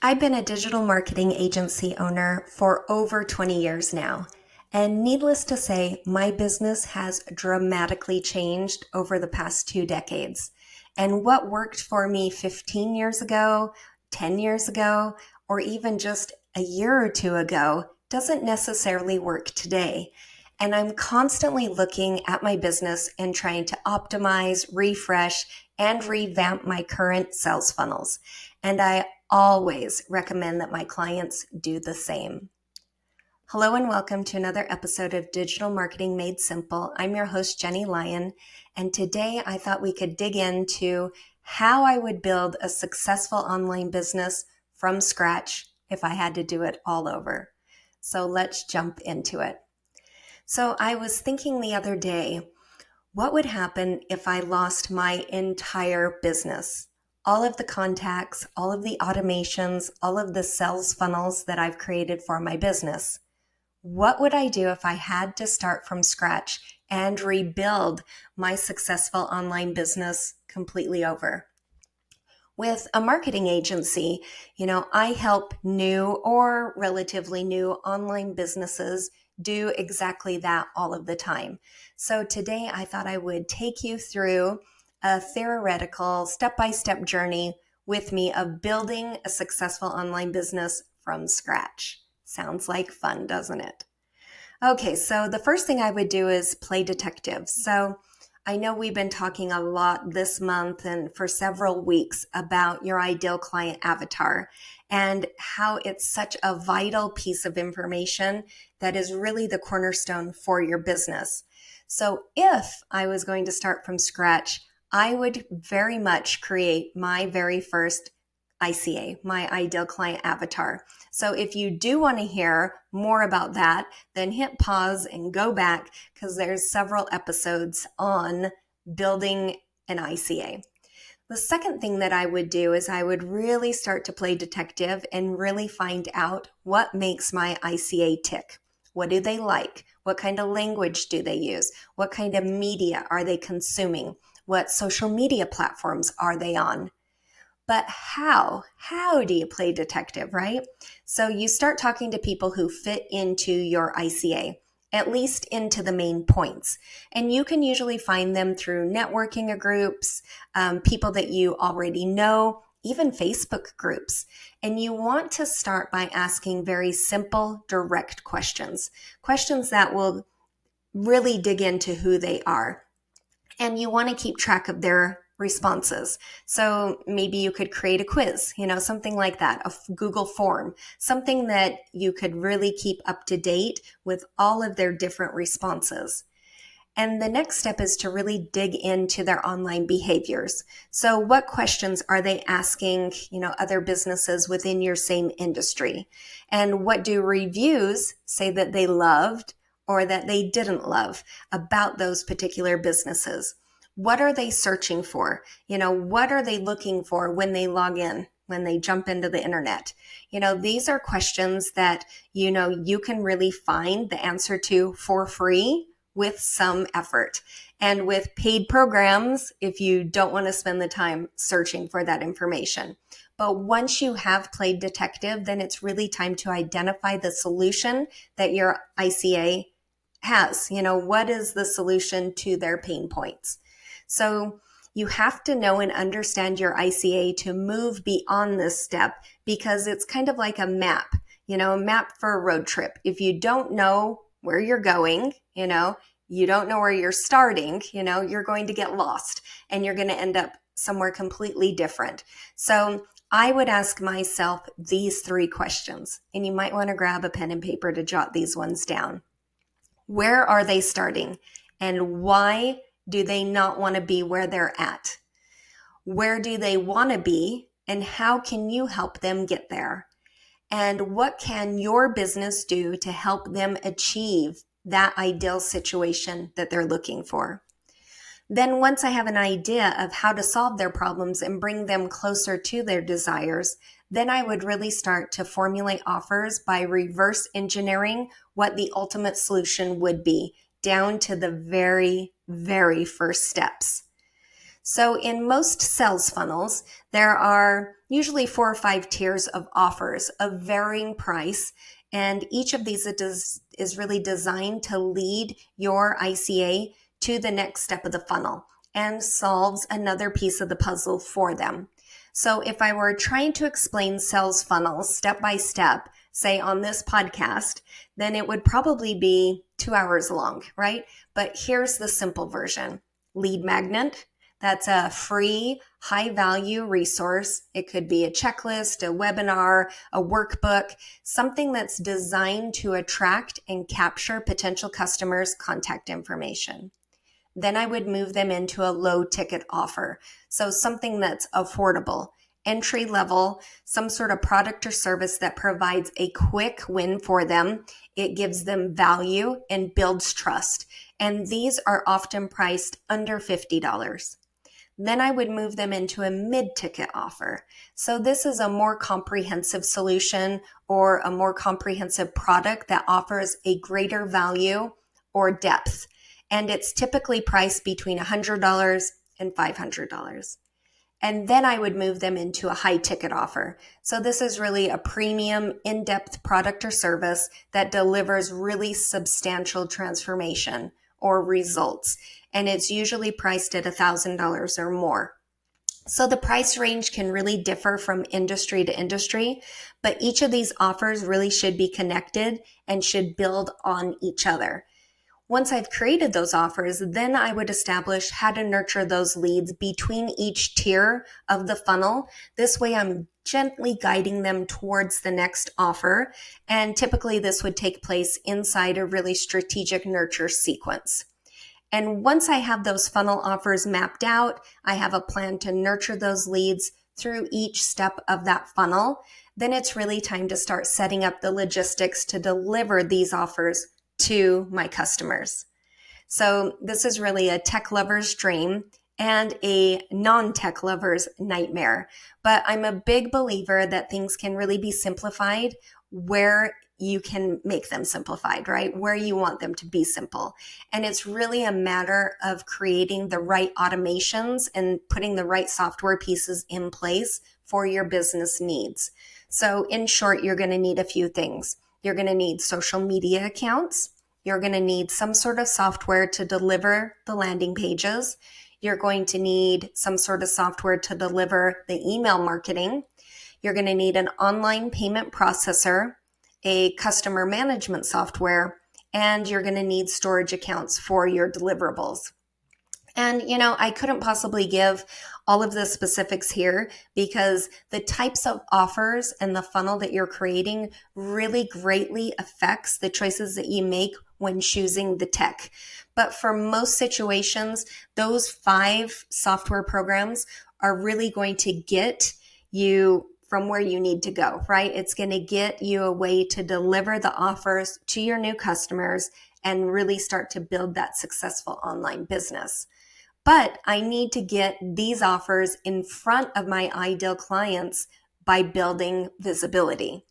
I've been a digital marketing agency owner for over 20 years now. And needless to say, my business has dramatically changed over the past 2 decades. And what worked for me 15 years ago, 10 years ago, or even just a year or two ago doesn't necessarily work today. And I'm constantly looking at my business and trying to optimize, refresh, and revamp my current sales funnels. And I always recommend that my clients do the same. Hello and welcome to another episode of Digital Marketing Made Simple. I'm your host, Jenny Lyon, and today I thought we could dig into how I would build a successful online business from scratch if I had to do it all over. So let's jump into it. So I was thinking the other day, what would happen if I lost my entire business? All of the contacts, all of the automations, all of the sales funnels that I've created for my business. What would I do if I had to start from scratch and rebuild my successful online business completely over? With a marketing agency, I help new or relatively new online businesses do exactly that all of the time. So today I thought I would take you through a theoretical step-by-step journey with me of building a successful online business from scratch. Sounds like fun, doesn't it? Okay, so the first thing I would do is play detective. So I know we've been talking a lot this month and for several weeks about your ideal client avatar and how it's such a vital piece of information that is really the cornerstone for your business. So if I was going to start from scratch, I would very much create my very first ICA, my ideal client avatar. So if you do want to hear more about that, then hit pause and go back because there's several episodes on building an ICA. The second thing that I would do is I would really start to play detective and really find out what makes my ICA tick. What do they like? What kind of language do they use? What kind of media are they consuming? What social media platforms are they on? But how do you play detective, right? So you start talking to people who fit into your ICA, at least into the main points. And you can usually find them through networking groups, people that you already know, even Facebook groups. And you want to start by asking very simple, direct questions that will really dig into who they are. And you want to keep track of their responses. So maybe you could create a quiz, something like that, a Google form, something that you could really keep up to date with all of their different responses. And the next step is to really dig into their online behaviors. So what questions are they asking, other businesses within your same industry? And what do reviews say that they loved or that they didn't love about those particular businesses? What are they searching for? What are they looking for when they log in, when they jump into the internet? These are questions that, you can really find the answer to for free with some effort. And with paid programs, if you don't want to spend the time searching for that information. But once you have played detective, then it's really time to identify the solution that your ICA has. What is the solution to their pain points? So you have to know and understand your ICA to move beyond this step because it's kind of like a map, a map for a road trip. If you don't know where you're going, you don't know where you're starting, you're going to get lost and you're going to end up somewhere completely different. So I would ask myself these 3 questions, and you might want to grab a pen and paper to jot these ones down. Where are they starting? And why do they not want to be where they're at? Where do they want to be? And how can you help them get there? And what can your business do to help them achieve that ideal situation that they're looking for? Then once I have an idea of how to solve their problems and bring them closer to their desires, then I would really start to formulate offers by reverse engineering what the ultimate solution would be, down to the very, very first steps. So in most sales funnels, there are usually 4 or 5 tiers of offers of varying price. And each of these is really designed to lead your ICA to the next step of the funnel and solves another piece of the puzzle for them. So if I were trying to explain sales funnels step by step, say on this podcast, then it would probably be 2 hours long, right? But here's the simple version. Lead magnet. That's a free, high-value resource. It could be a checklist, a webinar, a workbook, something that's designed to attract and capture potential customers' contact information. Then I would move them into a low-ticket offer. So something that's affordable, entry level, some sort of product or service that provides a quick win for them. It gives them value and builds trust. And these are often priced under $50. Then I would move them into a mid-ticket offer. So this is a more comprehensive solution or a more comprehensive product that offers a greater value or depth. And it's typically priced between $100 and $500. And then I would move them into a high ticket offer. So this is really a premium, in-depth product or service that delivers really substantial transformation or results. And it's usually priced at $1,000 or more. So the price range can really differ from industry to industry, but each of these offers really should be connected and should build on each other. Once I've created those offers, then I would establish how to nurture those leads between each tier of the funnel. This way I'm gently guiding them towards the next offer. And typically this would take place inside a really strategic nurture sequence. And once I have those funnel offers mapped out, I have a plan to nurture those leads through each step of that funnel. Then it's really time to start setting up the logistics to deliver these offers to my customers. So this is really a tech lover's dream and a non-tech lover's nightmare. But I'm a big believer that things can really be simplified where you can make them simplified, right? Where you want them to be simple. And it's really a matter of creating the right automations and putting the right software pieces in place for your business needs. So in short, you're going to need a few things. You're going to need social media accounts. You're going to need some sort of software to deliver the landing pages. You're going to need some sort of software to deliver the email marketing. You're going to need an online payment processor, a customer management software, and you're going to need storage accounts for your deliverables. And, I couldn't possibly give all of the specifics here because the types of offers and the funnel that you're creating really greatly affects the choices that you make when choosing the tech. But for most situations, those 5 software programs are really going to get you from where you need to go, right? It's going to get you a way to deliver the offers to your new customers and really start to build that successful online business. But I need to get these offers in front of my ideal clients by building visibility.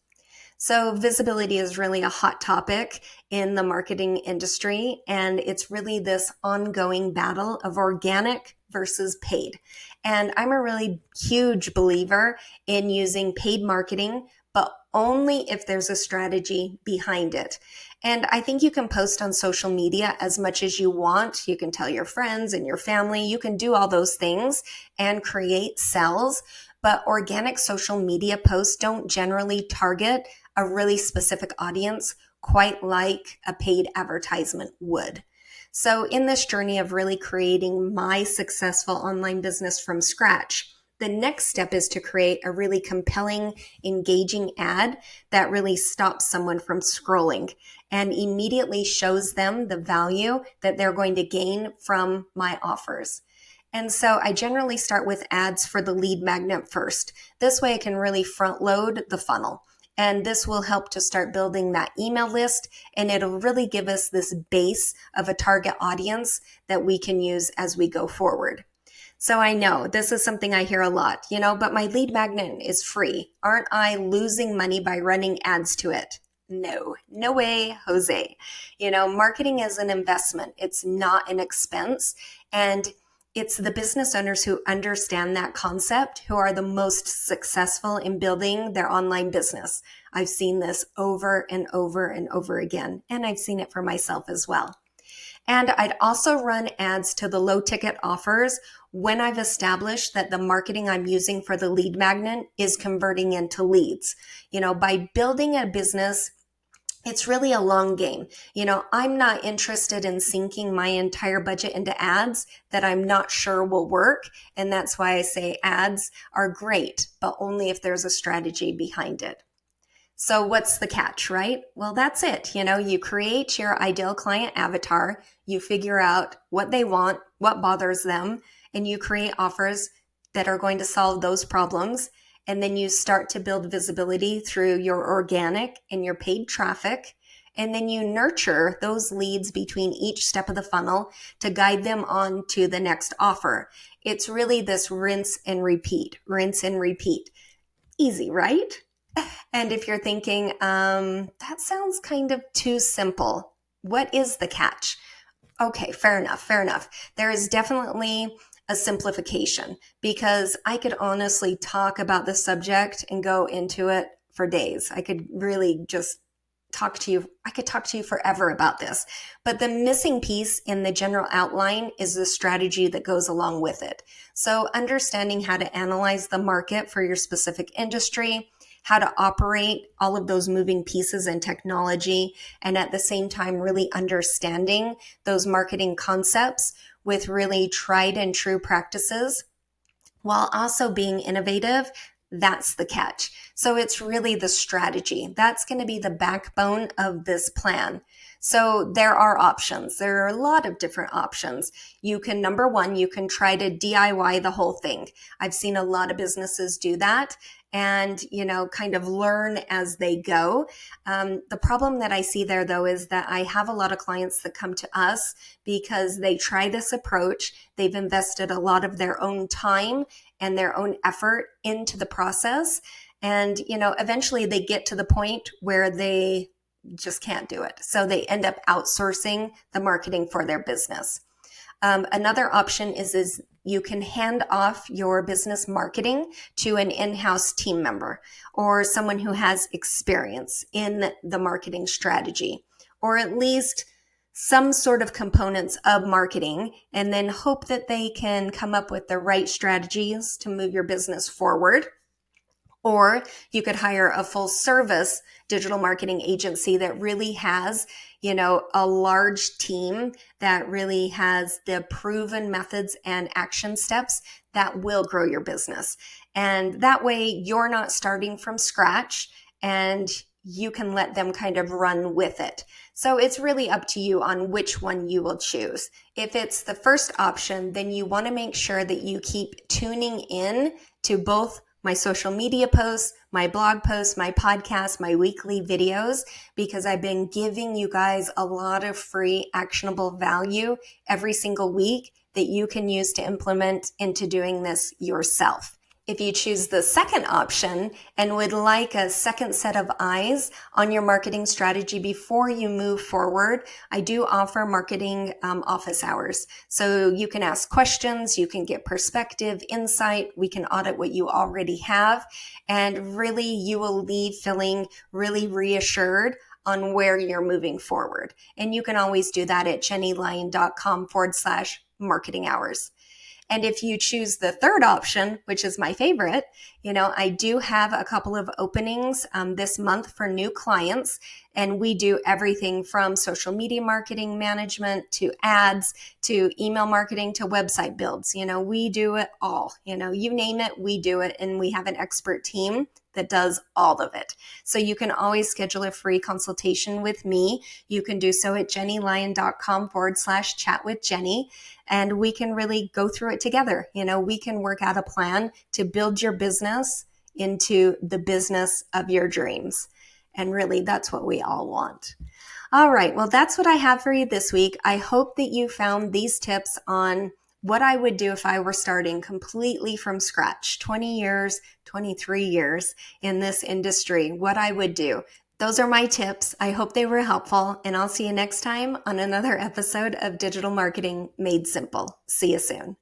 So visibility is really a hot topic in the marketing industry, and it's really this ongoing battle of organic versus paid. And I'm a really huge believer in using paid marketing, but only if there's a strategy behind it. And I think you can post on social media as much as you want. You can tell your friends and your family. You can do all those things and create sales. But organic social media posts don't generally target a really specific audience quite like a paid advertisement would. So in this journey of really creating my successful online business from scratch, the next step is to create a really compelling, engaging ad that really stops someone from scrolling and immediately shows them the value that they're going to gain from my offers. And so I generally start with ads for the lead magnet first. This way I can really front load the funnel. And this will help to start building that email list. And it'll really give us this base of a target audience that we can use as we go forward. So I know this is something I hear a lot, but my lead magnet is free. Aren't I losing money by running ads to it? No way, Jose. Marketing is an investment. It's not an expense. And It's the business owners who understand that concept who are the most successful in building their online business. I've seen this over and over and over again, and I've seen it for myself as well. And I'd also run ads to the low ticket offers when I've established that the marketing I'm using for the lead magnet is converting into leads. By building a business, it's really a long game. I'm not interested in sinking my entire budget into ads that I'm not sure will work. And that's why I say ads are great, but only if there's a strategy behind it. So what's the catch, right? Well, that's it. You create your ideal client avatar, you figure out what they want, what bothers them, and you create offers that are going to solve those problems. And then you start to build visibility through your organic and your paid traffic. And then you nurture those leads between each step of the funnel to guide them on to the next offer. It's really this rinse and repeat. Easy, right? And if you're thinking, that sounds kind of too simple, what is the catch? Okay, fair enough. There is definitely a simplification, because I could honestly talk about the subject and go into it for days. I could really just talk to you forever about this. But the missing piece in the general outline is the strategy that goes along with it. So understanding how to analyze the market for your specific industry, how to operate all of those moving pieces and technology, and at the same time, really understanding those marketing concepts with really tried and true practices while also being innovative. That's the catch. So it's really the strategy. That's going to be the backbone of this plan. So there are options. There are a lot of different options. Number one, you can try to DIY the whole thing. I've seen a lot of businesses do that and, kind of learn as they go. The problem that I see there, though, is that I have a lot of clients that come to us because they try this approach. They've invested a lot of their own time and their own effort into the process. And, eventually they get to the point where they just can't do it. So they end up outsourcing the marketing for their business. Another option is you can hand off your business marketing to an in-house team member or someone who has experience in the marketing strategy, or at least some sort of components of marketing, and then hope that they can come up with the right strategies to move your business forward. Or you could hire a full service digital marketing agency that really has, a large team that really has the proven methods and action steps that will grow your business. And that way you're not starting from scratch and you can let them kind of run with it. So it's really up to you on which one you will choose. If it's the first option, then you want to make sure that you keep tuning in to both my social media posts, my blog posts, my podcast, my weekly videos, because I've been giving you guys a lot of free actionable value every single week that you can use to implement into doing this yourself. If you choose the second option and would like a second set of eyes on your marketing strategy before you move forward, I do offer marketing office hours. So you can ask questions, you can get perspective, insight, we can audit what you already have, and really you will leave feeling really reassured on where you're moving forward. And you can always do that at jennylyon.com/marketing hours. And if you choose the third option, which is my favorite, I do have a couple of openings this month for new clients. And we do everything from social media marketing management to ads to email marketing to website builds. We do it all. You name it, we do it. And we have an expert team that does all of it. So you can always schedule a free consultation with me. You can do so at jennylyon.com/chat with Jenny. And we can really go through it together. We can work out a plan to build your business into the business of your dreams. And really, that's what we all want. All right. Well, that's what I have for you this week. I hope that you found these tips on what I would do if I were starting completely from scratch, 20 years, 23 years in this industry, what I would do. Those are my tips. I hope they were helpful, and I'll see you next time on another episode of Digital Marketing Made Simple. See you soon.